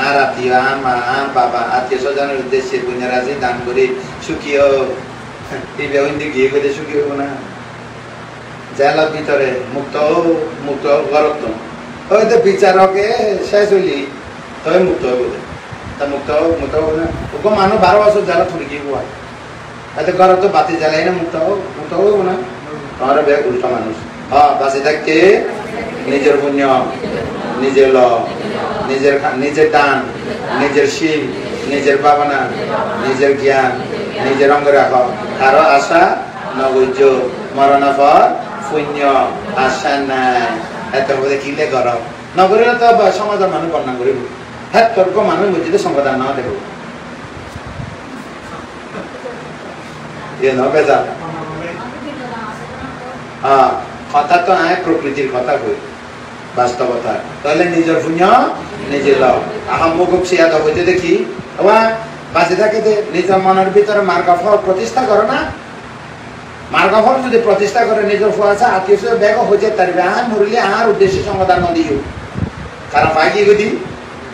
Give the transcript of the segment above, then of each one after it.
আর আত্মীয় মা বাবা আত্মীয় স্বজনের উদ্দেশ্যে পুণ্যরাশি দান করে সুখী হোক। এই ব্যবহার গিয়ে করে সুখী হবো না, জেলার ভিতরে মুক্ত মুক্ত গরত হয়তো বিচারকে শেষ হইলি তবে মুক্ত হবে, তা মুক্ত মুক্ত হবে না। ওকে মানুষ 12 বছর জেলা থুড়ি গিয়ে হয়, হয়তো ঘর তো বাতি জ্বালাই না, মুক্ত হবো না। তোমার ব্যাগ উল্টা মানুষ। হ্যাঁ, বাঁচে থাকতে নিজের পুণ্য, নিজের ল, নিজের দান, নিজের শিব, নিজের ভাবনা, নিজের জ্ঞান, নিজের অঙ্গ রাখ। কারো আশা নগৈর্য, মরণা পর পুণ্য আশা নাই। এত বলে কিলে গরম নগরীরা তো সমাজের মানুষ বর্ণনা করিব, হ্যাঁ তর্ক মানুষ বুঝিতে সমাধান না দেব বেজা। হ্যাঁ, কথা তো আয় প্রকৃতির কথা কই, বাস্তবতা। তাহলে নিজের পুণ্য নিজে লও। আহা মুখ সিয়াদ হইতে দেখি বাঁচে থাকে নিজের মনের ভিতরে মার্গফল প্রতিষ্ঠা করো না। মার্গফল যদি প্রতিষ্ঠা করে নিজের ফুয়াশা আত্মীয় স্বজন ব্যাগ হয়ে তারবে আর মরলে আর উদ্দেশ্যে সমাধান দিও। কারণ পাইকি গদি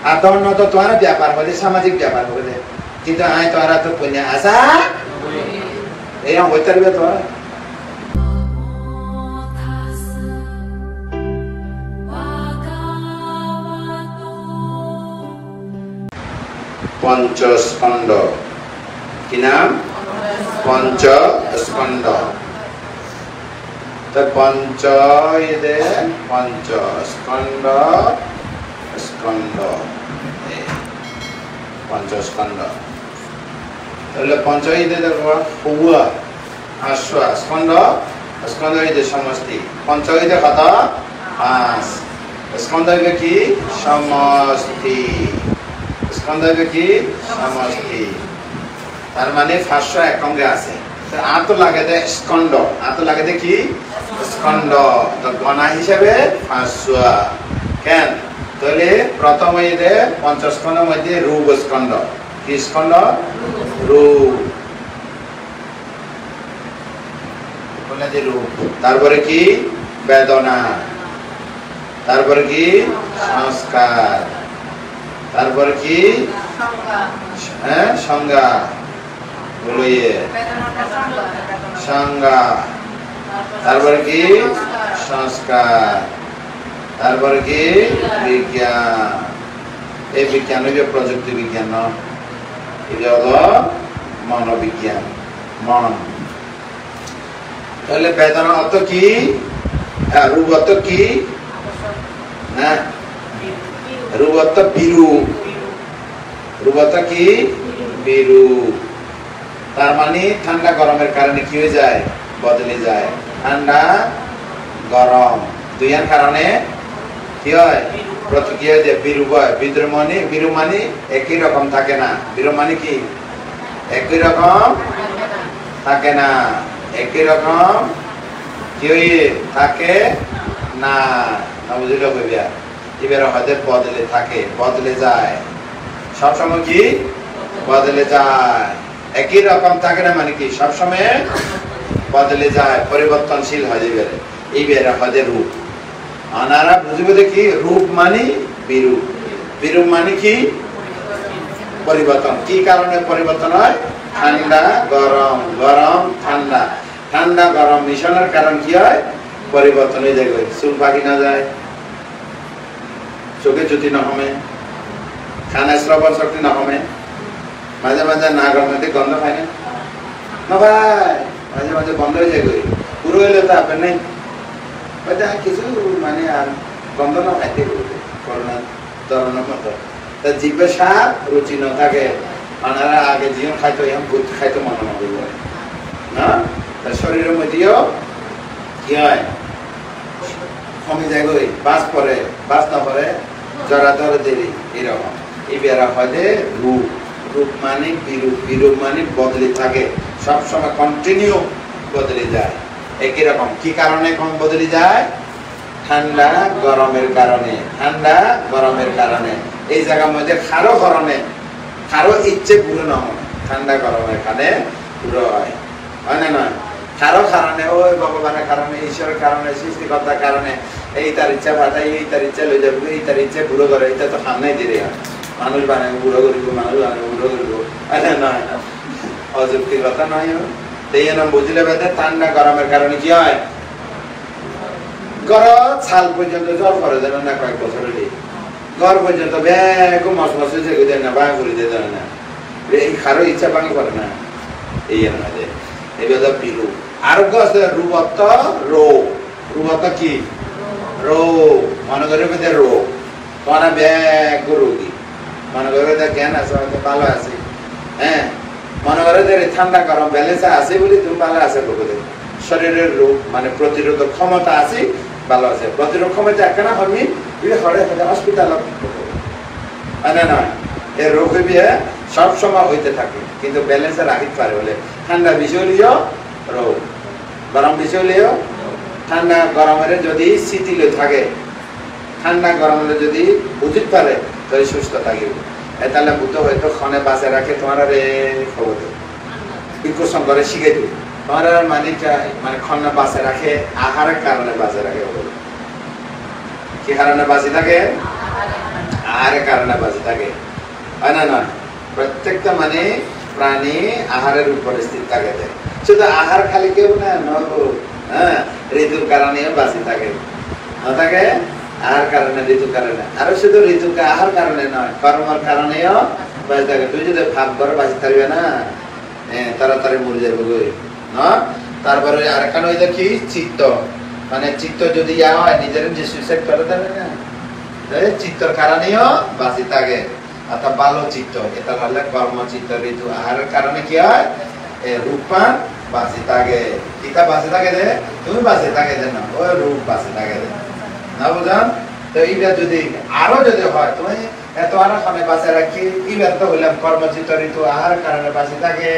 আর তখন ন তো তোমার ব্যাপার হলে সামাজিক ব্যাপার হলে, কিন্তু আয় তোরা তো পুণ্য আশা এরকম হইতে পারবে। তোরা পঞ্চস্কন্দ কি নাম? পঞ্চস্কন্দ। পঞ্চ পঞ্চস্কন্দ স্কন্দ পঞ্চস্কন্দ। তাহলে পঞ্চ দেখো হুয়া আশ্বা স্কন্দ, স্কন্দ সমষ্টি। পঞ্চ কত? 5। স্কন্দ কি? সমষ্টি। স্কন্দ কি? সমষ্টি। তার মানে 500 একঙ্গে আছে। আত লাগে দে স্কন্দ, আত লাগে দে কি? স্কন্দ। তো গণা হিসাবে 500 কেন? তাহলে প্রথম পঞ্চস্কন্দের মধ্যে রূপ স্কন্দ। কি স্কন্দ? রূপ। তারপরে কি? বেদনা। তারপরে কি? সংস্কার। তারপরে কি? সংজ্ঞা। বলো সংজ্ঞা। তারপরে কি? সংস্কার। তারপরে কি? বিজ্ঞান। এই বিজ্ঞান হইবে প্রযুক্তি বিজ্ঞান, এটা হলো মনোবিজ্ঞান, মন। তাহলে বেদনা অর্থ কি? রূপ অর্থ কি? না, রূপ অর্থ বিরূপ। রূপ অর্থ কি? বিরূপ। তার মানে ঠান্ডা গরমের কারণে কি হয়ে যায়? বদলে যায়। ঠান্ডা গরম দুইয়ের কারণে কি হয়? প্রতিক্রিয়া যে বিরূপ হয়। বিরূপ মানে একই রকম থাকে না। বিরূপ মানে কি? একই রকম থাকে না। একই রকম কি থাকে না, বুঝলো কইবিয়া? এবার হয়তো বদলে থাকে, বদলে যায়। সবসময় কি? বদলে যায়। একই রকম থাকে না মানে কি? সবসময় বদলে যায়, পরিবর্তনশীল হয়ে যাবে। এই বের হদে রূপ। আনারা বুঝবে দেখি রূপ মানে বিরূপ। বিরূপ মানে কি? পরিবর্তন। কি কারণে পরিবর্তন হয়? ঠান্ডা গরম, গরম ঠান্ডা, ঠান্ডা গরম মিশনের কারণ কি হয়? পরিবর্তন হয়ে যায়। চুল পাকি না যায়, চোখে জ্যোতি না হবে, খানা শ্রবণ শক্তি না হবে, মাঝে মাঝে না গরমে গন্ধ পায় না ভাই, মাঝে মাঝে বন্ধ হয়ে যায়। পুরো হইলে তো আপনার নেই কিছু মানে আর গন্ধ না খাইতে করোনা ধরনের মতো। তা জিভে স্বাদ রুচি না থাকে। ওনারা আগে জীবন খাইতো, এখন ভূত খাইতো মনে মনে না। শরীরের মধ্যেও কি হয়? কমে যায়। বাস পরে, বাস না পরে জরা ধরে দেরি। এরকম এই বেড়া হয় রূপ। রূপ মানে বিরূপ। বিরূপ মানে বদলে থাকে, সবসময় কন্টিনিউ বদলে যায়। একই রকম। কি কারণে কম বদলে যায়? ঠান্ডা গরমের কারণে। ঠান্ডা গরমের কারণে। এই জায়গার মধ্যে খারো গরমে, খারো ইচ্ছে পুরো না হয়, ঠান্ডা গরমের কারণে পুরো হয়। হয় না নয়? কারো কারণে, ওই ভগবানের কারণে, ঈশ্বরের কারণে, সৃষ্টিকর্তার কারণে এই তার ইচ্ছা ভাতাই, এই তার ইচ্ছা লই যাবে, এই তার ইচ্ছে পুরো করে, এটা তো সামনে দিলে হয়। মানুষ বানাই বুড়ো করিব মানুষ বানাই বুড়ো করিব আরে নয় অযুক্তির কথা নয় এই নাম বুঝলে বেঁধে ঠান্ডা গরমের কারণে কি হয় গরম ছাল পর্যন্ত জ্বর করে দেন না কয়েক বছর ঘর পর্যন্ত ব্যাগ মশ যেগুলো দেন না বা করে দিয়ে দেন না এই খারো ইচ্ছা ভাঙি করে না এই আমাদের এবার পিলু আরোগ্য আছে রুবত্ত রোগ রুবত্ত কি রোগ মনে করে বেঁধে রোগ তোমার ব্যাগ রোগী মনে করে জ্ঞান আছে হয়তো ভালো আছে হ্যাঁ মনে করে যে ঠান্ডা গরম ব্যালেন্স আছে বলে তুমি ভালো আছে লোকদের শরীরের রোগ মানে প্রতিরোধক ক্ষমতা আছে ভালো আছে প্রতিরোধ ক্ষমতা একখানা হয়নি হরে হসপিটাল না নয় এর রোগ হইবে সব সময় হইতে থাকে কিন্তু ব্যালেন্সে রাখিতে পারে বলে ঠান্ডা বেশি হলেও রোগ গরম বেশি হলেও ঠান্ডা গরমের যদি শীতল থাকে ঠান্ডা গরমের যদি বুঝতে পারে তাহলে সুস্থ থাকিবে তাহলে বুদ্ধ হয়তো ক্ষণে বাঁচে রাখে তোমার রে খবর বিকশন করে শিখে দিবে তোমার মানিকটা মানে ক্ষণে বাঁচে রাখে আহারের কারণে বাঁচে রাখে কি কারণে বাঁচে থাকে আহারের কারণে বাঁচে থাকে হয় না নয় প্রত্যেকটা মানে প্রাণী আহারের উপরে স্থির থাকে শুধু আহার খালি কেউ না হ্যাঁ ঋতুর কারণেও বাঁচে থাকে না থাকে আহার কারণে ঋতু কারণে আর শুধু ঋতু আহার কারণে নয় কর্মের কারণেও বাঁচে থাকে তুই যদি ভাব করে বাঁচে থাকবে না তাড়াতাড়ি মরে যাবে গো না তারপরে আরেকখানে হইলো কি চিত্ত মানে চিত্ত যদি ইয়া হয় নিজের যে সুইসাইড করে দেবে না চিত্তর কারণেও বাঁচে থাকে অর্থাৎ ভালো চিত্ত এটা হলে কর্ম চিত্ত ঋতু আহারের কারণে কি হয় রূপপান বাঁচে থাকে কিতা বাঁচে থাকে যে তুমি বাঁচে থাকে যে না ওই রূপ বাঁচে থাকে না বুঝান তো এইটা যদি আরো যদি হয় তুমি এত আরো খানে বাঁচে রাখি এইবার তো হইলাম কর্মচিত্ত ঋতু আহার কারণে বাঁচে থাকে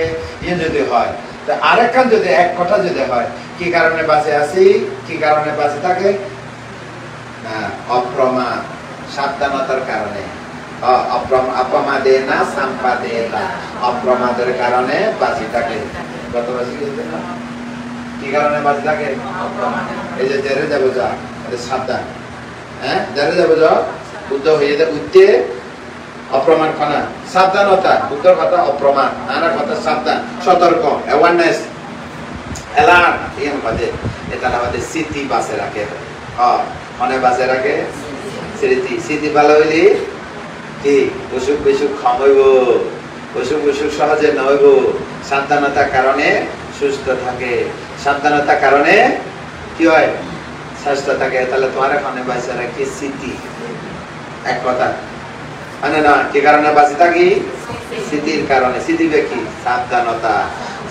ইয়ে যদি হয় তো আরেকখান যদি এক কথা যদি হয় কি কারণে বাঁচে আছি কি কারণে বাঁচে থাকে না অপ্রমাদ সাবধানতার কারণে অপ্রমাদে না সম্পাদে না অপ্রমাদের কারণে বাঁচে থাকে কত বাঁচি গেছে না কি কারণে বাঁচে থাকে এই যে জেরে যাবো যা সাবধান হ্যাঁ জেরে যাবো যা বুদ্ধ হয়ে যায় উঠতে অপ্রমাণ খানা সাবধানতা বুদ্ধর কথা অপ্রমাণ নানা কথা সাবধান সতর্ক অ্যাওয়ারনেস অ্যালার্ট এই আমাদের এটা আমাদের স্মৃতি বাঁচে রাখে মনে বাঁচে রাখে স্মৃতি স্মৃতি ভালো হইলে কি অসুখ বিসুখ কম হইব অসুখ বিসুখ সহজে নহইব সাবধানতার কারণে সুস্থ থাকে সাবধানতার কারণে কি হয় স্বাস্থ্য থাকে তাহলে তোমার এখানে বাঁচে রাখি স্মৃতি এক কথা মানে না কি কারণে বাঁচে থাকি স্মৃতির কারণে স্মৃতি কি সাবধানতা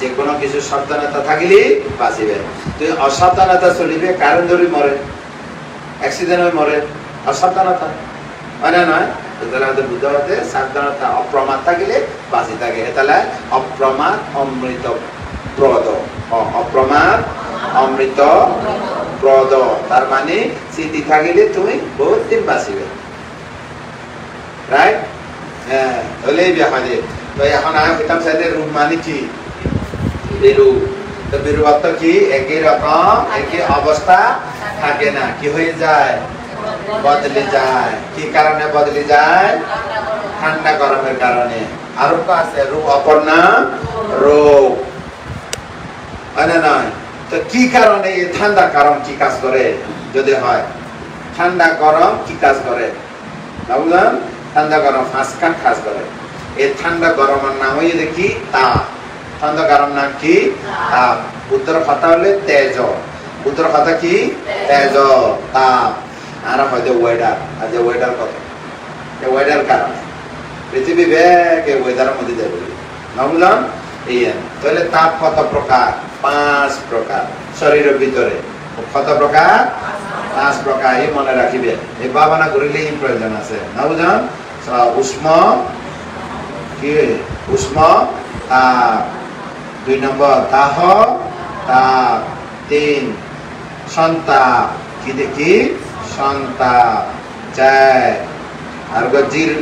যে কোনো কিছু সাবধানতা থাকিলে বাঁচিবে তুই অসাবধানতা চলিবে কারণ ধরে মরে অ্যাক্সিডেন্ট হয়ে মরে অসাবধানতা মানে নয় তাহলে আমাদের বুদ্ধ হতে সাবধানতা অপ্রমাদ থাকিলে বাঁচি থাকে তাহলে অপ্রমাদ অমৃত প্রদ অপ্রমাদ অমৃত প্রদ তার মানে স্মৃতি থাকিলে তুমি বহুত দিন বাঁচিবে রাইট হ্যাঁ হলেই ব্যাপারে তো এখন আমি পেতাম সাইডের রূপ মানে কি বিরু তো বিরু অর্থ কি একই রকম একই অবস্থা থাকে না কি হয়ে যায় বদলে যায় কি কারণে বদলে যায় ঠান্ডা গরমের কারণে আরো আছে রূপ অপর্ণা রোগ মানে নয় তো কি কারণে এই ঠান্ডা গরম কি কাজ করে যদি হয় ঠান্ডা গরম কি কাজ করে বুঝলেন ঠান্ডা গরম ফাঁসকান কাজ করে এই ঠান্ডা গরমের নাম হয়ে দেখি তাপ ঠান্ডা গরম নাম কি তাপ উত্তর কথা হলে তেজ উত্তর কথা কি তেজ তাপ আর হয়তো ওয়েদার আর যে ওয়েদার কত ওয়েদার কারণে পৃথিবী ব্যাগ ওয়েদারের মধ্যে যাবে না বুঝলাম এই তাহলে তাপ কত প্রকার 5 প্রকার শরীরের ভিতরে কত প্রকার 5 প্রকার এই মনে রাখিবে এই ভাবনা করিলে প্রয়োজন আছে না বুঝলাম উষ্ম কি উষ্ম তাপ 2 নম্বর দাহ তাপ 3 সন্তাপ কি দেখি সন্তাপ 4 আর গজির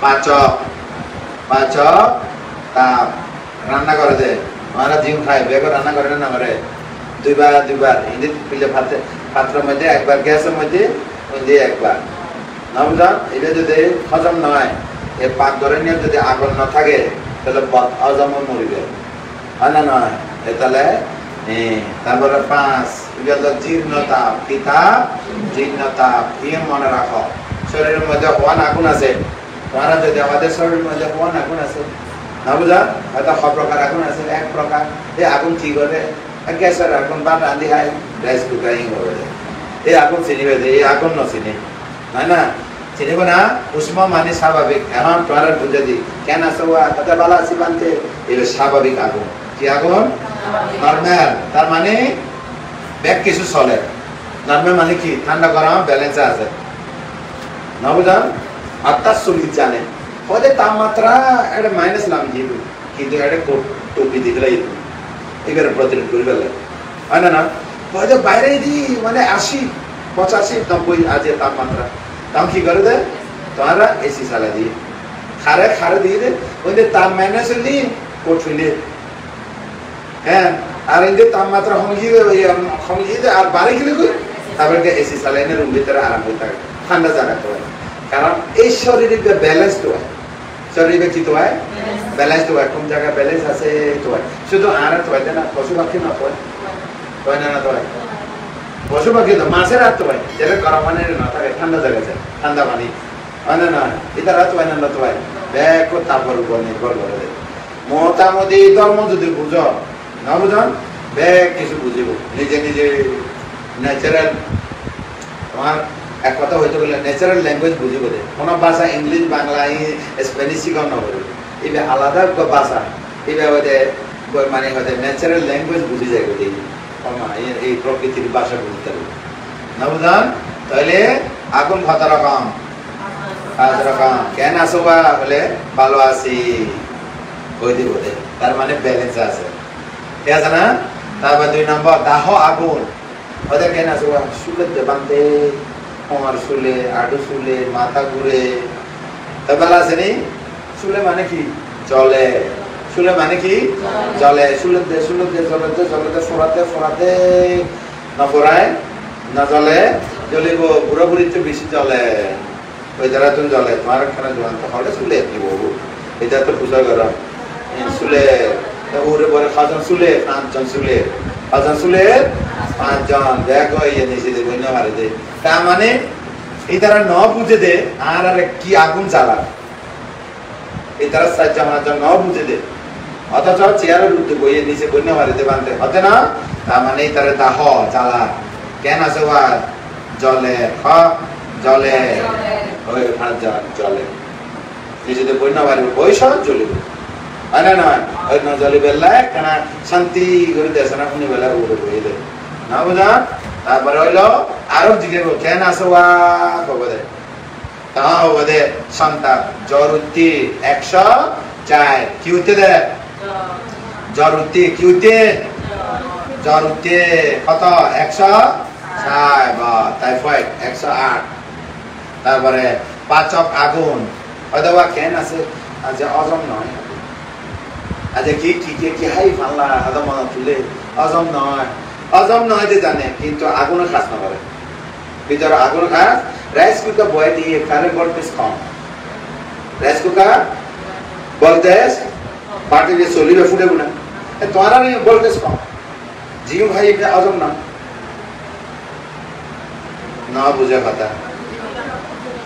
পাচক পাচক তাপ রান্না করে দে আমরা জিম খাই বেগ রান্না করে না করে দুইবার হিন্দি পিলে পাত্রের মধ্যে একবার গ্যাসের মধ্যে একবার না বুঝান এটা যদি হজম নয় এই পাক ধরে নিয়ে যদি আগুন না থাকে তাহলে হজম মরিবে হয় না নয় তাহলে তারপরে 5 জীর্ণতা কিতাব জীর্ণতা মনে রাখো শরীরের মধ্যে হওয়ান আগুন আছে তোমারা যদি আমাদের শরীরের মধ্যে হওয়ান আগুন আছে না বুঝা হয়তো সব প্রকার আগুন আছে এক প্রকার এই আগুন কি করে গ্যাসের আগুন বা রান্ধি খাই রাইস কুকারিং করে এই আগুন চিনিবে এই আগুন নচিনি হয় না চিনিব না উষ্ম মানে স্বাভাবিক এখন তোমার বুঝে দি কেন আসো তাতে বালা আছি বানতে এটা স্বাভাবিক আগুন কি আগুন নরমাল তার মানে ব্যাগ কিছু চলে নরমাল মানে কি ঠান্ডা গরম ব্যালেন্স আছে না বুঝান আত্মার শরীর জানে হয়তো তাপমাত্রা একটা মাইনাস নাম দিয়ে কিন্তু একটা টুপি দিলে এবারে প্রতিরোধ করে ফেলে হয় না না হয়তো বাইরে দি মানে 80 85 90 আজ তাপমাত্রা তখন কি করে দেয় তোমারা এসি চালা দিয়ে খারে দিয়ে দে ওই তাপ মাইনাস হলে কোট ফেলে হ্যাঁ আর এদের তাপমাত্রা কমিয়ে দেয় আর বাড়ি গেলে কই তারপরে এসি চালাই না রুম ভিতরে আরাম হয়ে থাকে ঠান্ডা জায়গা তো হয় কারণ এই শরীরের ব্যালেন্স তো হয় শরীরে কি তো হয় ব্যালেন্স তো হয় কোন জায়গায় ব্যালেন্স আছে তো হয় শুধু আর তো হয় না পশু পাখি না হয় না তো হয় পশু পাখি তো মাছের হাত তো হয় যেটা গরম পানি না থাকে ঠান্ডা জায়গায় যায় ঠান্ডা পানি হয় না না এটা রাত হয় না তো হয় ব্যাগ তারপর উপর নির্ভর করে দেয় মোটামুটি ধর্ম যদি বুঝো না বুঝান ব্যাগ কিছু বুঝিব নিজে নিজে ন্যাচারাল তোমার এক কথা হইতে গেলে ন্যাচারাল ল্যাঙ্গুয়েজ বুঝিব দে কোনো ভাষা ইংলিশ বাংলা স্প্যানিশ শিখাও না বলবে এবার আলাদা ভাষা এবার হয়তো মানে হয়তো ন্যাচারাল ল্যাঙ্গুয়েজ বুঝে যায় বলে এই প্রকৃতির ভাষা বুঝতে পারবে না বুঝান তাহলে আগুন কত রকম 5 রকম কেন আসো বলে ভালো আছি কই দিব দে তার মানে ব্যালেন্স আছে ঠিক আছে না তারপর 2 নম্বর দাহ আগুন ওদের কেন আসো সুলে দেবান্তে আমার সুলে আডু সুলে মাথা ঘুরে তা ভালো আছে নি সুলে মানে কি চলে সুলে মানে কি চলে সুলে জলতে ফোরাতে না ফোরায় না চলে জ্বলিব বুড়ো বুড়িতে বেশি চলে ওই দ্বারা তুমি জলে তোমার খানা জোয়ান তো হলে সুলে দিব এটা তো পূজা করা সুলে ওরে পরে খাজন সুলে 5 জন সুলে খাজন সুলে 5 জন দেখো এই নিচে দেব না মারে দে তার মানে এই দ্বারা ন বুঝে দে আর কি আগুন জ্বালা এই দ্বারা সাহায্য আমার জন্য ন বুঝে দে অথচ চেয়ারের উঠতে বইয়ে নিচে বন্যা মারে দে বানতে হতে না তার মানে এই দ্বারা দাহ জ্বালা কেন আছে জলে জলে ওই 5 জন জলে নিজেদের বন্যা মারবে পয়সা জ্বলিব হয় না নয় ওই ন জলি বেলা কেন শান্তি করে দেশে না শুনি বেলা উড়ে বইয়ে দেয় না বুঝা তারপরে হইলো আরো জিজ্ঞেস কেন আসো কব দে তা হব দে সন্তান জরুতি 104 কি হইতে দে জরুতি কি হইতে জরুতি কত 104 বা টাইফয়েড 108 তারপরে পাচক আগুন অথবা কেন আছে আজ অজম নয় আজ কি হাই ফাল্লা আদম তুলে অজম নয় যে জানে কিন্তু আগুনে খাস না করে ভিতরে আগুন খাস রাইস কুকার বয়ে দিয়ে কারেন্ট ভোল্টেজ কম রাইস কুকার ভোল্টেজ পার্টি দিয়ে চলিবে ফুটে না তোমার ভোল্টেজ কম জিও ভাই এটা অজম না বুঝে কথা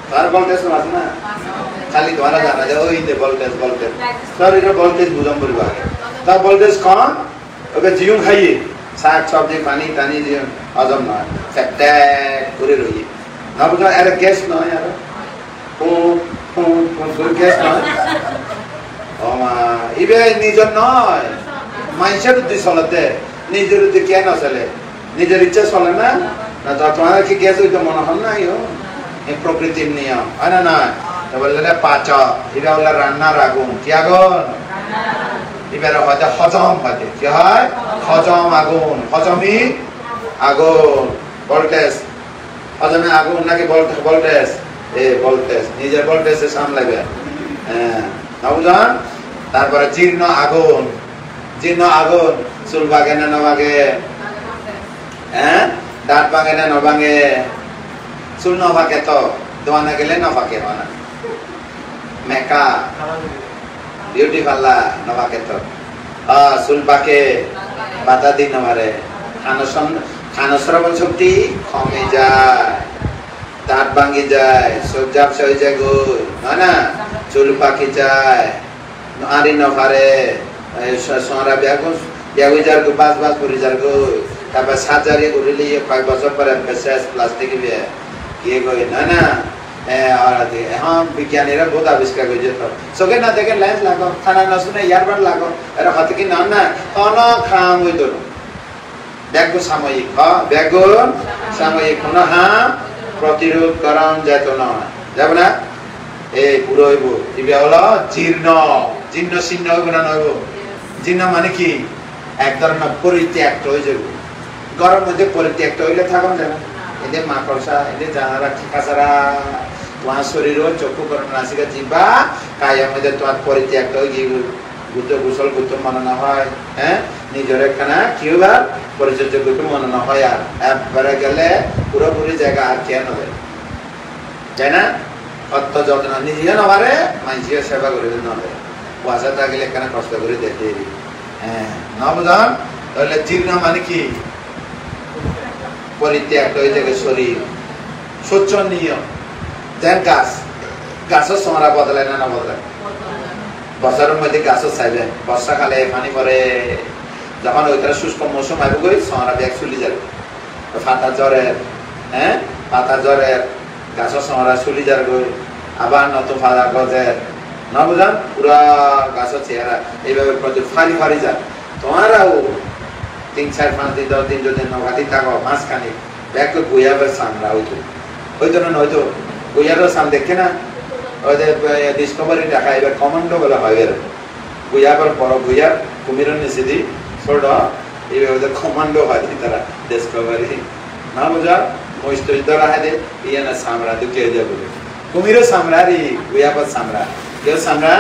তার ভোল্টেজ আছে না খালি তোমার জানা যায় ওই যে ভোল্টেজ স্যার এটা ভোল্টেজ বুঝাম বলবো আগে তার ভোল্টেজ কম ওকে জিও খাইয়ে শাক সবজি পানি টানি দিয়ে হজম নয় করে রই না বুঝা এর গ্যাস নয় আর গ্যাস নয় ও মা ইবে নিজের নয় মানুষের উদ্দেশ্য চলতে নিজের উদ্দেশ্য কেন চলে নিজের ইচ্ছা চলে না তোমার কি গ্যাস হইতে মনে হল না এই প্রকৃতির নিয়ম হয় না নয় বললে পাচক এটা হলো রান্নার আগুন কি আগুন এবারে হয়তো হজম হয়তো কি হয় হজম আগুন হজমি আগুন ভোল্টেজ হজমে আগুন নাকি ভোল্টেজ ভোল্টেজ নিজের ভোল্টেজে সামলাবে হ্যাঁ না বুঝান তারপরে জীর্ণ আগুন চুল ভাগে না নভাগে হ্যাঁ দাঁত ভাঙে না নভাঙে চুল নভাগে তো দোয়ানা গেলে নফাকে হয় না মেকা বিউটি পার্লার নফাকে তো চুল পাকে বাধা দিন নমারে খানা শ্রবণ শক্তি কমে যায় দাঁত ভাঙি যায় সজ্জাপ হয়ে যায় গই হয় না চুল পাকি যায় আরি নফারে সোনা ব্যাগুই যার গো বাস করে যার গই তারপর সার্জারি করিলে কয়েক বছর পরে শেষ প্লাস্টিক কি গই না এখন বিজ্ঞানীরা বহুত আবিষ্কার করে যেত চোখে না দেখে লেন্স লাগো খানা না শুনে ইয়ারবাড লাগো এরা হতে কি না কোন খাম হইত ব্যাগুন সাময়িক ব্যাগুন সাময়িক কোন হাম প্রতিরোধ করণ যেত নয় যাব না এই পুরো হইব ইবে হলো জীর্ণ জীর্ণ শীর্ণ হইব না নইব জীর্ণ মানে কি এক ধরনের পরিত্যক্ত হয়ে যাব গরম মধ্যে পরিত্যক্ত হইলে থাকুন যায় না এদের মাকড়সা এদের জানারা ঠিকাছাড়া তোমার শরীর চক্ষু করণ নাসিকা জিবা কায়ের মধ্যে তোমার পরিত্যক্ত হয়ে গিয়ে গুতো গোসল গুতো মনে হয় হ্যাঁ নিজের একখানা কি বা পরিচর্যা করতে মনে না হয় আর একবারে গেলে পুরোপুরি জায়গা আর কেন হবে তাই না অত যত্ন নিজে নবারে মানুষের সেবা করে নবে পয়সা থাকলে এখানে কষ্ট করে দেখে হ্যাঁ নবদান তাহলে জীর্ণ মানে কি পরিত্যাগ হয়ে যাবে শরীর শোচনীয় যেন গাছের সমরা বদলায় না বদলায় বছরের মধ্যে গাছও চাইবে বর্ষাকালে পানি পরে যখন ওইটার শুষ্ক মৌসুম আইব গই সমরা ব্যাগ চুলি যাবে পাতা জ্বরের হ্যাঁ পাতা জ্বরের গাছের সমরা চুলি যাবে গই আবার নতুন পাতা গজের না বুঝান পুরা গাছের চেহারা এইভাবে প্রতি ফারি ফারি যায় তোমারাও 3-4-5 দিন 10 দিন যদি নগাতি থাকো মাঝখানে ব্যাগ গুয়াবের সামরা হইতো না নয়তো গুয়াবের সাম দেখে না ওদের ডিসকভারি দেখা এবার কমান্ডো বলা হয় এর গুয়াবের বড় গুয়ার কুমিরের নিচে দি ছোট এইভাবে ওদের কমান্ডো হয় তারা ডিসকভারি না বুঝা মহিষ ধরা হয় দে ইয়ে না সামরা দুঃখে যাবে কুমিরের সামরা রে গুয়াবের সামরা কেউ সামরা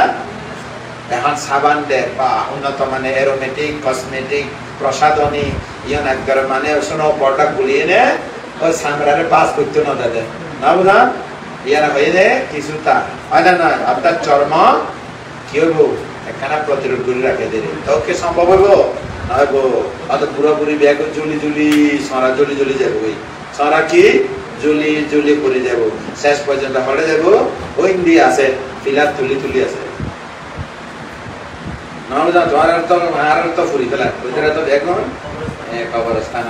এখন সাবান দে বা উন্নত মানে এরোমেটিক কসমেটিক প্রসাধনী ইয়ান একবার মানে শোনো প্রোডাক্ট গুলিয়ে নে ওই সামরারে পাস করতে না দাদা না বুঝা ইয়ারা হয়ে যায় কিছুটা হয় না নয় আপনার চর্ম কি হইব একখানা প্রতিরোধ করে রাখে দেবে তোকে সম্ভব হইব নয় গো অত পুরোপুরি ব্যাগ জুলি সরা জলি যাবো ওই সরা কি জুলি করে যাব শেষ পর্যন্ত হলে যাব ওই দিয়ে আছে ফিলার তুলি আছে নবজা জোয়ার তো ফুরি ফেলা ওইটারে তো ব্যাগ নয় কবরস্থান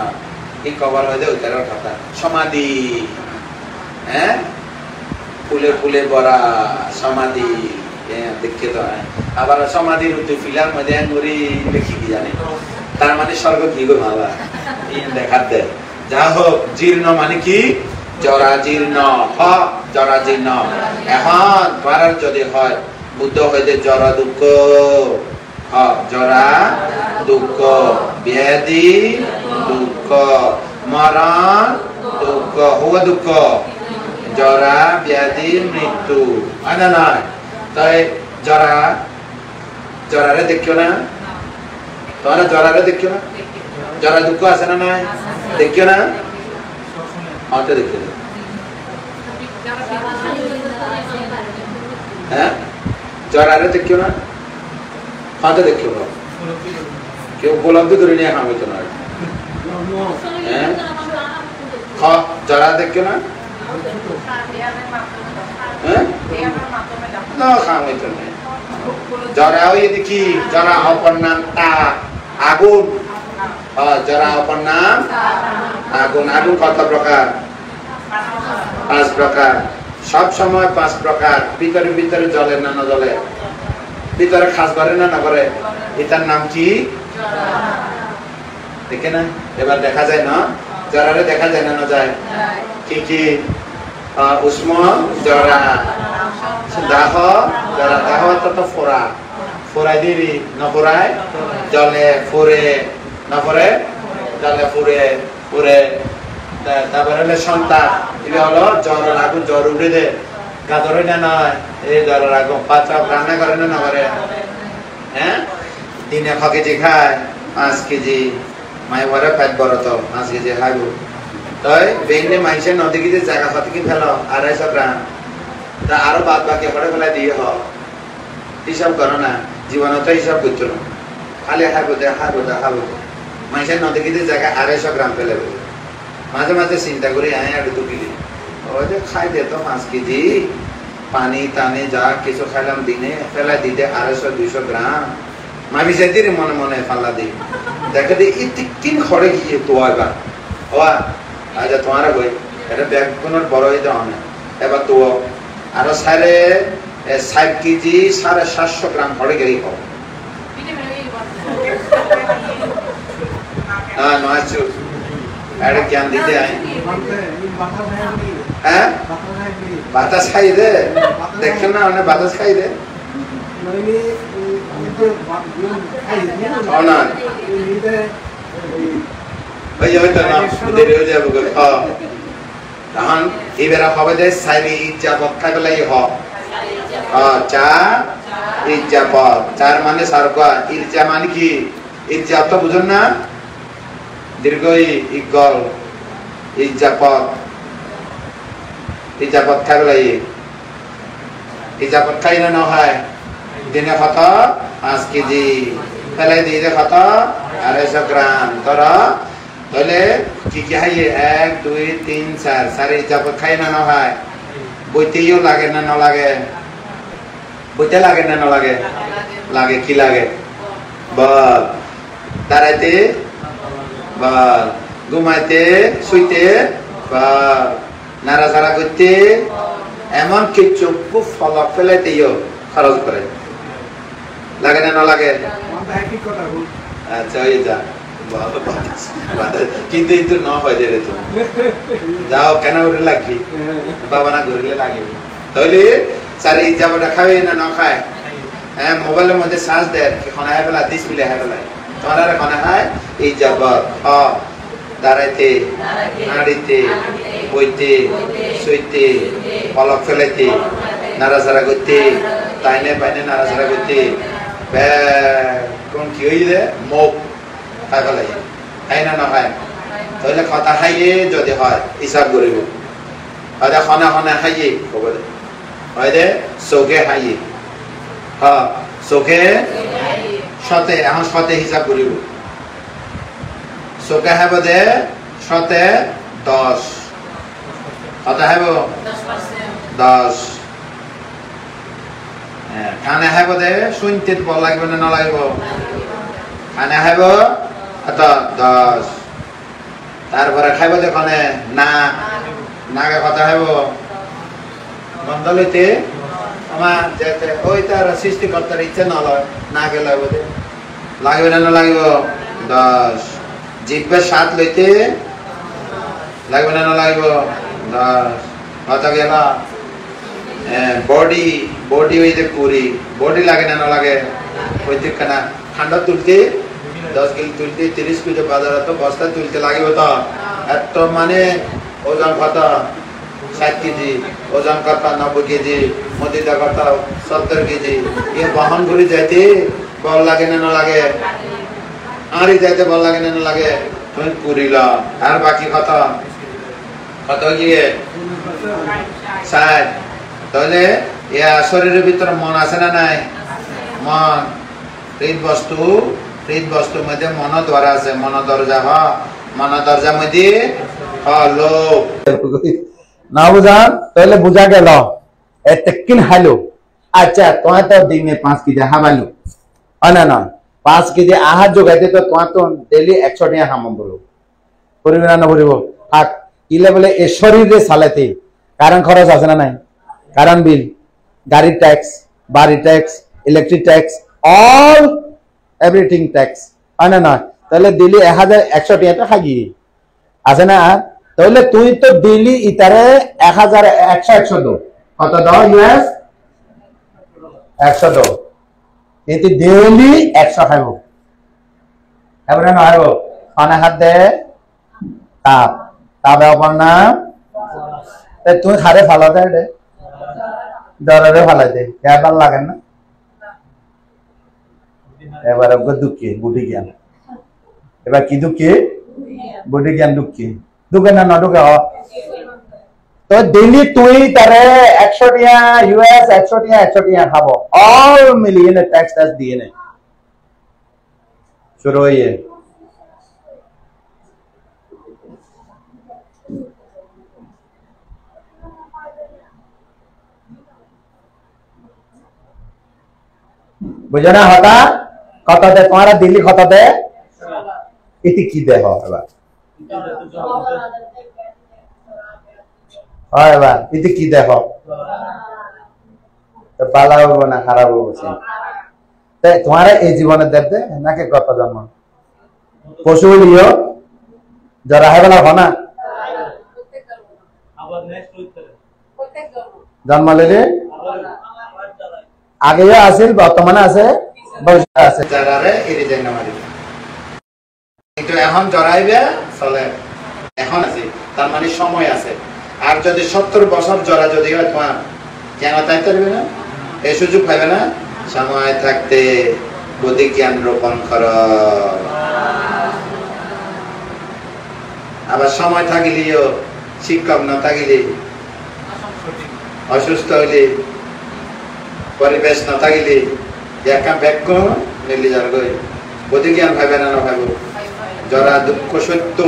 এই কবর হয়ে যায় ওইটারও কথা সমাধি হ্যাঁ ফুলে ফুলে ভরা সমাধি দেখতে তো আবার সমাধির উদ্দে ফিলার মধ্যে মুড়ি লিখি কি জানে তার মানে স্বর্গ কি গো বাবা দেখার দেয় যা হোক জীর্ণ মানে কি জরাজীর্ণ জরাজীর্ণ এখন তোমার যদি হয় বুদ্ধ হইতে জরা দুঃখ জরা দুঃখ ব্যাধি দুঃখ মরণ দুঃখ হুয়া দুঃখ জরা ব্যাধি মৃত্যু হয় না নয় তাই জরারে দেখিও না তোমরা জরারে দেখিও না জরা দুঃখ আছে না নাই দেখিও না আমাকে দেখিও না হ্যাঁ জরারে দেখিও না আমাকে দেখিও না কেউ উপলব্ধি করে নিয়ে খাম হইতো না হ্যাঁ জরা দেখিও না জরা ওই দেখি জরা অপর নাম তা আগুন জরা অপর নাম আগুন আগুন কত প্রকার 5 প্রকার সব সময় 5 প্রকার ভিতরে জলে না জলে ভিতরে খাস করে না করে এটার নাম কি দেখে না এবার দেখা যায় না জরারে দেখা যায় না যায় কি কি উষ্ম জরা দাহ জরা দাহ তো ফোরা ফোরাই দিবি নফোরায় জলে ফুরে নফরে জলে ফুরে তারপরে হলে সন্তান এটা হলো জ্বর আগুন জ্বর উঠে দে গাদরে না নয় এই জ্বর আগুন পাঁচ রান্না করে না করে হ্যাঁ দিনে 6 কেজি খায় 5 কেজি মায়ের ঘরে পেট বড় তো 5 কেজি খাইব তাই বেইনে মাইসে নদী গিয়ে জায়গা কত কি ফেলো 250 গ্রাম তা আরো বাদ বাকি পড়ে ফেলা দিয়ে হ হিসাব করো না জীবনে তো হিসাব করছো না খালি হারবো মাইসে নদী গিয়ে জায়গা 250 গ্রাম ফেলে মাঝে মাঝে চিন্তা করি আয় আর 2 কিলো ওই যে খাই দে তো 5 কেজি পানি টানে যা কিছু খাইলাম দিনে ফেলা দিতে 250-200 গ্রাম মাবি যেতে মনে মনে ফাল্লা দিই দেখে দিই ইতিকিন খড়ে গিয়ে তো এবার হওয়া আজ তোমার বই এটা ব্যাগ কোনোর বড় হয়ে যাওয়া না এবার তো আরো 60 কেজি 750 গ্রাম খড়ে গেলি খাও হ্যাঁ নয় চুপ এটা জ্ঞান দিতে আয় হ্যাঁ বাতাস খাই দে দেখছেন না অনেক বাতাস খাই দে তখন এবার হবে যে সাইরি ইজাবত খাই পেলাই হ চা ইজাবত চার মানে সারকা ইরজা মানে কি ইজাব তো বুঝুন না দীর্ঘ ইগল ইজাবত খাই পেলাই ইজাবত খাই না হয় দিনে কত 5 কেজি ফেলাই দিয়ে কত 250 গ্রাম তোরা তাহলে কি কি খাইয়ে 1 2 3 4 সারি ইজাবত খাই না হয় বইতেও লাগে না লাগে বইতে লাগে না লাগে লাগে কি লাগে বল দাঁড়াইতে বল ঘুমাইতে শুইতে বল নাড়াচাড়া করতে এমন কিছু খুব ফলক ফেলাইতেও খরচ করে লাগে না লাগে আচ্ছা ওই যা কিন্তু কিন্তু ন হয় যে রে তুমি যাও কেন উঠে লাগবি বাবা না ঘুরলে লাগবে তাহলে সারি যাবটা খাবে না খায় হ্যাঁ মোবাইলের মধ্যে সার্চ দেয় খানা হয় ফেলা 30 মিলে হয় ফেলা তোমার আর খানা হয় এই যাবত দাঁড়াইতে নাড়িতে বইতে শুইতে পলক ফেলাইতে নাড়াচাড়া করতে তাইনে পাইনে নাড়াচাড়া করতে কোন কি হইলে মুখ খাই ফেলাই খাই না খায় তাহলে কথা খাইয়ে যদি হয় হিসাব করিব হয়তো খনা খনা খাইয়ে কব দে হয় দে চৌকে খাইয়ে হ্যাঁ চৌকে সতে এখন সতে হিসাব করিব চৌকে খাইব দে সতে 10 কত খাইব 10 খানা খাইব দে শুনতে বল লাগবে না লাগিব খানা খাইব এত 10 তারপরে খাইব দেখনে না নাগে কথা খাইব বন্ধ লইতে আমার যেতে ওই তার সৃষ্টিকর্তার ইচ্ছা না লয় না গেলে লাগবে না লাগিব 10 জিভে স্বাদ লইতে লাগবে না লাগিব 10 কথা গেল বডি ওই যে পুরি বডি লাগে না লাগে হইতে কেনা ঠান্ডা তুলতে 10 কিলো তুলতে 30 কিলো বাজারে তো বস্তা তুলতে লাগবে তো এত মানে ওজন কত 60 কেজি ওজন কত 90 কেজি মদিদা কত 70 কেজি এ বহন করে যাইতে বল লাগে না লাগে আরে যাইতে বল লাগে না লাগে তুমি পুরিলা আর বাকি কত গিয়ে 60 তাহলে এ শরীরের ভিতরে মন আছে না নাই মন হৃদ বস্তু মধ্যে মন দ্বারা আছে মন দরজা মধ্যে হলো না বুঝান তাহলে বুঝা গেল এতে কিন হালো আচ্ছা তোমার তো দিনে 5 কেজি হাবালু না 5 কেজি আহার যোগাইতে তো তোমার তো ডেইলি 100 টাকা হামাম বলো করিবে না বলিব থাক ইলে বলে এ শরীরে চালাতে কারণ খরচ আছে না নাই কারণ বিল গাড়ির ট্যাক্স বাড়ি tax electric tax all everything tax না তাহলে দিলি 1100 টাকা খাগি আছে না তাহলে তুই তো দিলি ইতারে 1100 দো কত দাও ইউএস 100 দো কিন্তু ডেইলি 100 খাইব এবারে না আইব খানা হাত দে তাপ ব্যাপার না তুই খারে ফালা দে ডরে ফালাই দে এবার লাগে না এবার দুঃখী বুদ্ধি জ্ঞান এবার কি দুঃখী বুদ্ধি জ্ঞান দুঃখী ঢুকে না ঢুকে হ তো ডেইলি তুই তারে 100 টিয়া ইউএস 100 টিয়া খাবো অল মিলিয়ে ট্যাক্স দিয়ে নে শুরু হইয়ে বুঝে না হতা কত দে তোমারা দিল্লি কত দে এটি কি দেহ এবার হয় এবার এটি কি দেহ তো পালা হবো না খারাপ হবো তোমার এই জীবনে দেখবে নাকি কত জন্ম পশু লিও যারা হয় বলা না জন্ম লিলে আগেও আছিল বর্তমানে আছে ভবিষ্যতে আছে যারারে এরি যায় না মারি কিন্তু এখন জড়াইবে চলে এখন আছে তার মানে সময় আছে আর যদি 70 বছর জড়া যদি হয় তোমার কেন তাই করবে না এই সুযোগ পাবে না সময় থাকতে বুদ্ধি জ্ঞান রোপণ কর আবার সময় থাকিলেও শিক্ষক না থাকিলে অসুস্থ হইলে পরিবেশ না থাকিলে একা ব্যাখ্য মিলি যার গই বুদ্ধি জ্ঞান ভাবে না না ভাবো জরা দুঃখ সত্য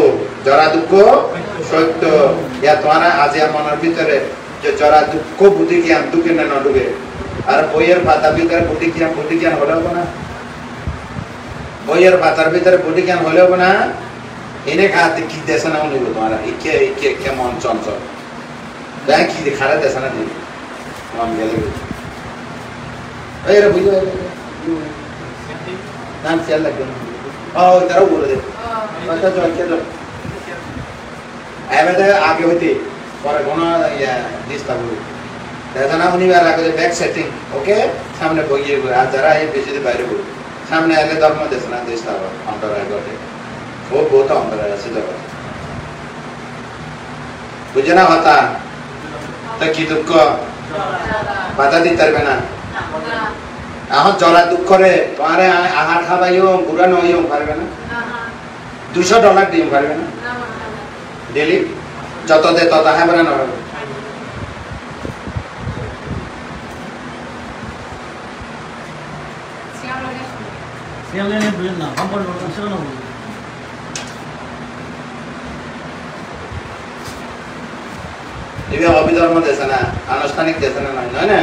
জরা দুঃখ সত্য ইয়া তোমার আজ মনের ভিতরে যে জরা দুঃখ বুদ্ধি জ্ঞান ঢুকে না ঢুকে আর বইয়ের পাতার ভিতরে বুদ্ধি জ্ঞান হলেও না বইয়ের পাতার ভিতরে বুদ্ধি জ্ঞান হলেও না এনে খাতে কি দেশ না উনি তোমার ইকে ইকে কেমন চঞ্চল দেখ কি খারাপ দেশ না দিবি মন গেলে এরা বুঝলো নাম খেয়াল লাগবে ও তারাও বলে দে আচ্ছা চল খেলো আগে হইতে পরে কোনো ডিস্টার্ব হবে দেখা না উনি আগে ব্যাক সেটিং ওকে সামনে বইয়ে আর যারা এই বেশি বাইরে বই সামনে আগে ধর্ম দেশ না ডিস্টার্ব অন্তরায় ঘটে ও বহুত অন্তরায় আছে যাবে বুঝে না হতা তা কি দুঃখ বাধা দিতে পারবে না এখন জরা দুঃখ রে তোমার আহার খাবাইও বুড়া নইও পারবে না $200 দিও পারবে না ডেলি যত দে তত হবে না নরবে অবিধর্ম দেশ না আনুষ্ঠানিক দেশ না নয় নয় না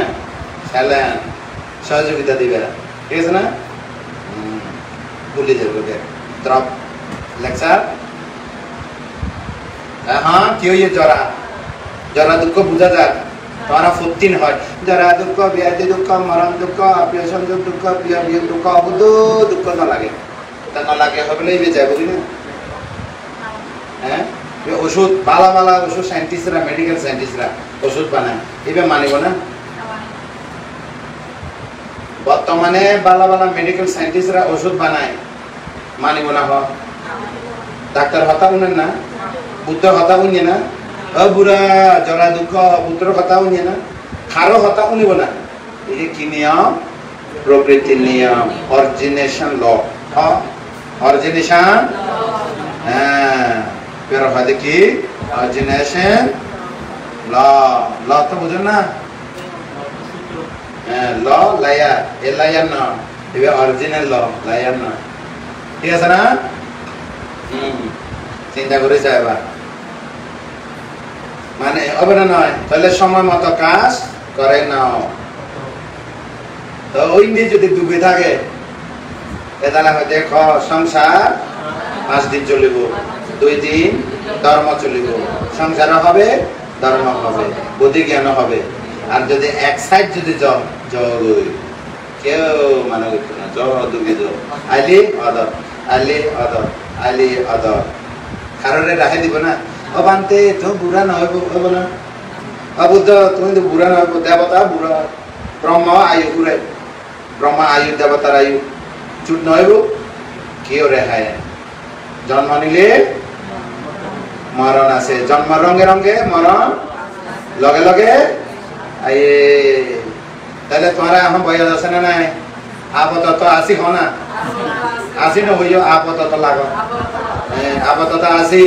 স্যালেন সহযোগিতা দিবে ঠিক আছে না ভুলে যাবে দ্রব লেকচার হ্যাঁ কি হইয়ে জরা জরা দুঃখ বুঝা যাক তোমারা 14 হয় জরা দুঃখ ব্যাধি দুঃখ মরণ দুঃখ প্রিয় সংযোগ দুঃখ প্রিয় বিয়োগ দুঃখ অবুদ্ধ দুঃখ না লাগে তা না লাগে হবে এই যায় বুঝলি না হ্যাঁ ওষুধ বালা বালা ওষুধ সায়েন্টিস্টরা মেডিকেল সায়েন্টিস্টরা ওষুধ বানায় এবার মানিব না বর্তমানে বালা বালা মেডিকেল সায়েন্টিস্টরা ওষুধ বানায় মানিব না ডাক্তার হতা উনেন না পুত্র হতা উনিয়ে না বুড়া জরা দুঃখ পুত্র হতা উনিয়ে না খারো হতা উনিব না এই কি নিয়ম প্রকৃতির নিয়ম অরিজিনেশন ল অরিজিনেশন হ্যাঁ বের হয় দেখি অরিজিনেশন ল ল তো বুঝেন না ল লায়ার এ লায়ার না এবার অরিজিনাল ল লায়ার না ঠিক আছে না চিন্তা করে যাইবা মানে হবে না নয় তাহলে সময় মতো কাজ করে নাও তো ওই নিয়ে যদি ডুবে থাকে তাহলে দেখো সংসার 5 দিন চলিব 2 দিন ধর্ম চলিব সংসার হবে ধর্ম হবে বুদ্ধি জ্ঞান হবে আর যদি এক সাইড যদি জগই কেউ মানে করতো না জগি আইলি অদর আইলি অদর আইলি অদর কারণে রাখে দিব না অবান্তে তো বুড়া নহব হব না অবুদ্ধ তুমি তো বুড়া নহব দেবতা বুড়া ব্রহ্ম আয়ু ঘুরে ব্রহ্মা আয়ু দেবতার আয়ু চুট নহব কেউ রেহাই জন্ম নিলে মরণ আছে জন্ম রঙে রঙে মরণ লগে লগে তাহলে তোমারা এখন বয়স আছে না নাই আপাতত আসি হ না আসি না হইও আপাতত লাগ আপাতত আসি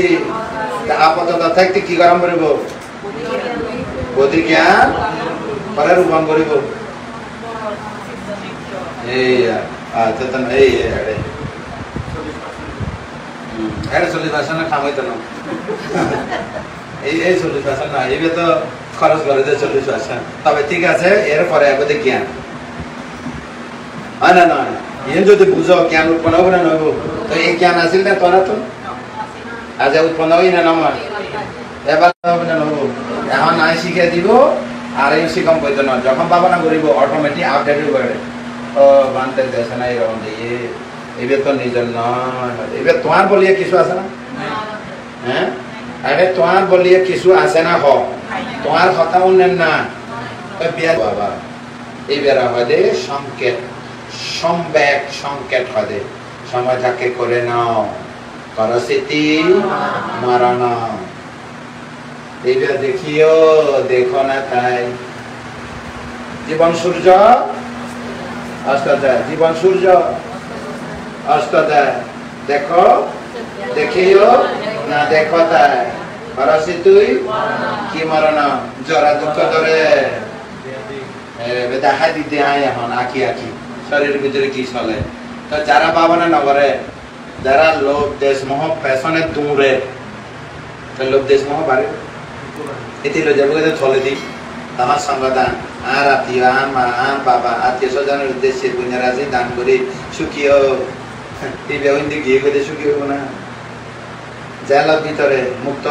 আপাতত থাকতে কি গরম করিব বুদ্ধি জ্ঞান পরে রূপণ করিব এই আচ্ছা তো এই এটা 40% খামাইতো না এই 40% না এবে তো খরচ করে যে 40%। তবে ঠিক আছে এরপরে আমাদের জ্ঞান হয় না নয় এন যদি বুঝো জ্ঞান উৎপন্ন হবে না নইব তো এই জ্ঞান আসিল না তোরা তো আজ উৎপন্ন হই না নয় এবার হবে না নইব এখন নাই শিখে দিব আর এই শিখম কইতো না যখন ভাবনা করিব অটোমেটিক আপডেট হয়ে পড়ে ও বানতে দেশ না এরকম দিয়ে এবে তো নিজের নয় এবে তোমার বলিয়ে কিছু আছে না হ্যাঁ আরে তোমার বলিয়ে কিছু আছে না হ তোমার কথা উন্নয়ন না বিয়া বাবা এই বেড়া হদে সংকেত সম্বেক সংকেত হদে সময় থাকে করে নাও করস্মৃতি মরণ এইবার দেখিও দেখো না তাই জীবন সূর্য অস্তোদয় জীবন সূর্য অস্তোদয় দেখো দেখিও না দেখো তাই করস্মৃতি কি মরণ জরা দুঃখ ধরে দেখা দিতে হয় এখন আঁকি আঁকি শরীরের ভিতরে কি চলে তো যারা ভাবনা নগরে যারা লোভ দেশ মোহ পেছনে দূরে লোভ দেশ মোহ বাড়ে এটি লো যাবো চলে দিই আমার সংগদান আর আত্মীয় আর মা আর বাবা আত্মীয় স্বজনের উদ্দেশ্যে পুণ্যরাজি দান করে সুখীয় এই ব্যবন্ধি গিয়ে গেলে সুখী হবো না জেলার ভিতরে মুক্ত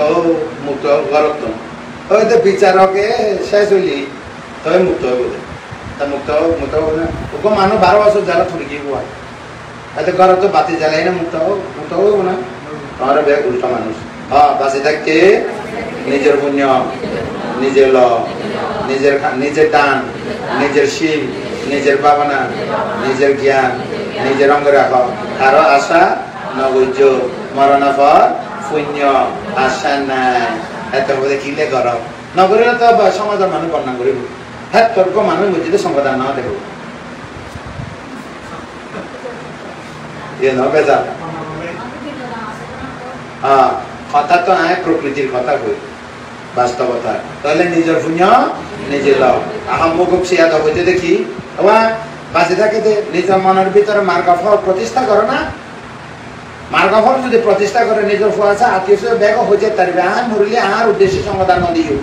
মুক্ত গরত ওই তো বিচারকে শেষ হইলি তবে মুক্ত হইব তা মুক্ত মুক্ত হবো না ওকে মানুষ 12 বছর জেলা থরি গিয়ে হওয়া এতে ঘর তো বাতি জ্বালাই না মুক্ত হবো না তোমার ব্যাগ উল্টা মানুষ হ্যাঁ বাঁচে থাকতে নিজের পুণ্য নিজের ল নিজের দান নিজের শিব নিজের ভাবনা নিজের জ্ঞান নিজের অঙ্গ রাখ কারো আশা নগৈর্য মরণা পর পুণ্য আশা নাই এত বোধে কিলে গরম নগরের তো সমাজের মানুষ বর্ণনা করিব হ্যাঁ তর্ক মানুষ মসজিদে সমাধান না দেখব বেজা হ্যাঁ কথা তো আয় প্রকৃতির কথা কই বাস্তবতা তাহলে নিজের পুণ্য নিজে লও আহম মুখ সিয়াদ হইতে দেখি বাঁচে থাকে যে নিজের মনের ভিতরে মার্গফল প্রতিষ্ঠা করো না মার্গফল যদি প্রতিষ্ঠা করে নিজের ফুয়াশা আত্মীয় ব্যাগ হয়ে যেতে পারবে আর মরলে আর উদ্দেশ্যে সমাধান দিও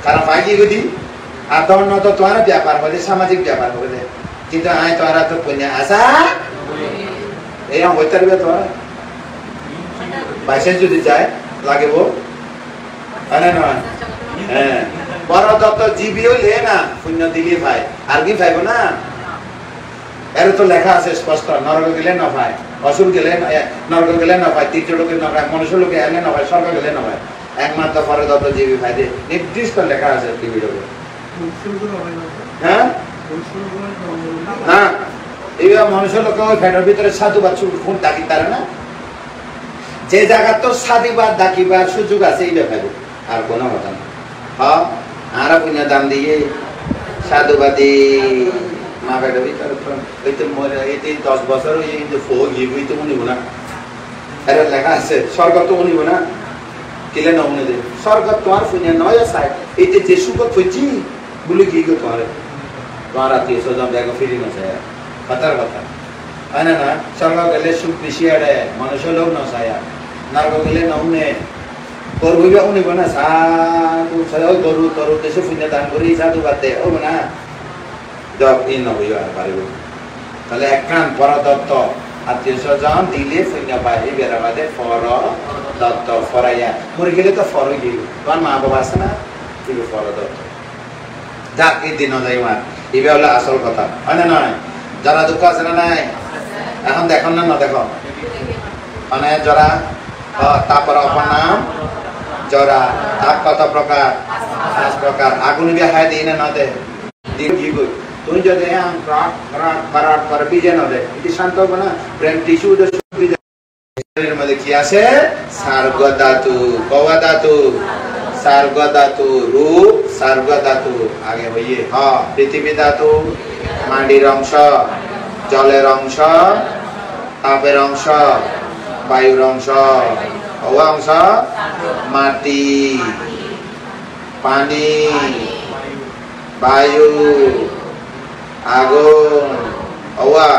কারণ বাকি গদি আর ধর্ম তো তোমার ব্যাপার হবে সামাজিক ব্যাপার হবে কিন্তু আয় তোরা তো পুণ্য আশা এরকম হইতে পারবে তোরা বাইসে যদি যায় লাগিব নয় হ্যাঁ বড় দত্ত জীবীও লে না পুণ্য দিলি ভাই আর কি পাইব না এর তো লেখা আছে স্পষ্ট নরক গেলে না ভাই অসুর গেলে নরক গেলে না ভাই তৃতীয় লোকে না ভাই মনুষ্য লোকে এলে না ভাই স্বর্গ গেলে না ভাই একমাত্র পরে দত্ত জীবী ভাই দিয়ে নির্দিষ্ট লেখা আছে টিভির উপরে হ্যাঁ না এইবার মনুষ্য লোকে ওই ফ্যানের ভিতরে সাধুবাদ কোন ডাকি তারা না যে জায়গা তো সাধুবাদ ডাকিবার সুযোগ আছে এই ব্যাপারে আর কোনো কথা না হ্যাঁ আর পুণ্য দান দিয়ে সাধুবাদী মা বেটা ভিতরে ওই তো মরে এই 10 বছর ওই কিন্তু ফোক গিয়ে তো উনিব না এর লেখা আছে স্বর্গ তো উনিব না কিলে না উনি দে স্বর্গ তোমার পুণ্য নয় সাই এই যে সুখ খুঁজি বলে কি গো তোমার আত্মীয় স্বজন ব্যাগ ফিরি না চায় কথার কথা হয় না না স্বর্গ গেলে সুখ বেশি আড়ে মানুষ লোক না চায় নরক গেলে না উনি গরু উনিব না সাধু গরু তরু দেশে পুণ্য দান করি সাধু বাদে ও না জব ইন হইয়া পারিব তাহলে একখান পরদত্ত আত্মীয় স্বজন দিলে পুণ্য পায় এই বেড়াবাদে ফর দত্ত ফরাইয়া মরে গেলে তো ফর গিয়ে তোমার মা বাবা আছে না দিবে ফর দত্ত যাক এই দিন যাই মা এবে হলো আসল কথা হয় না নয় যারা দুঃখ আছে না নাই এখন দেখো না না দেখো মানে যারা তারপর অপর নাম জরা তাপ কত প্রকার 5 প্রকার আগুন দেখায় দিই না দে দিন কি কই তুই যদি আম রাত রাত বারাত করে বিজে না দে এটি শান্ত হবে না ব্রেন টিস্যু দে শরীরের মধ্যে কি আছে সার্গ ধাতু কওয়া ধাতু সার্গ ধাতু রূপ সার্গ ধাতু আগে হইয়ে পৃথিবী ধাতু মাটির অংশ জলের অংশ তাপের অংশ বায়ুর অংশ অওয়া অংশ মাটি পানি বায়ু আগুন অওয়া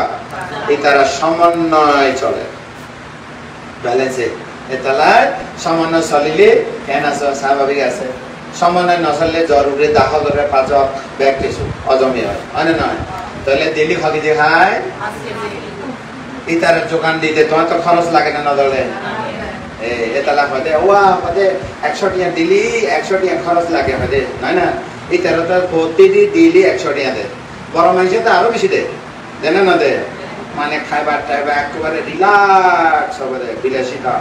এই তারা সমন্বয় চলে ব্যালেন্সে এতলায় সমন্বয় চলিলে কেন আছে স্বাভাবিক আছে সমন্বয় নচললে জরুরি দাহ ধরে পাচক ব্যক্তি অজমি হয় না নয় তাহলে দিল্লি খাবি যে খায় ইতার যোগান দিতে তোমার তো খরচ লাগে না নদলে এতলা হতে ওয়া হতে 100 টাকা দিলি 100 টাকা খরচ লাগে হতে নয় না ইতার তো প্রতিদিন দিলি 100 টাকা দে বড় মানুষ তো আরো বেশি দেয় দেয় না দে মানে খাইবার টাইবার একেবারে রিল্যাক্স হবে বিলাসিতা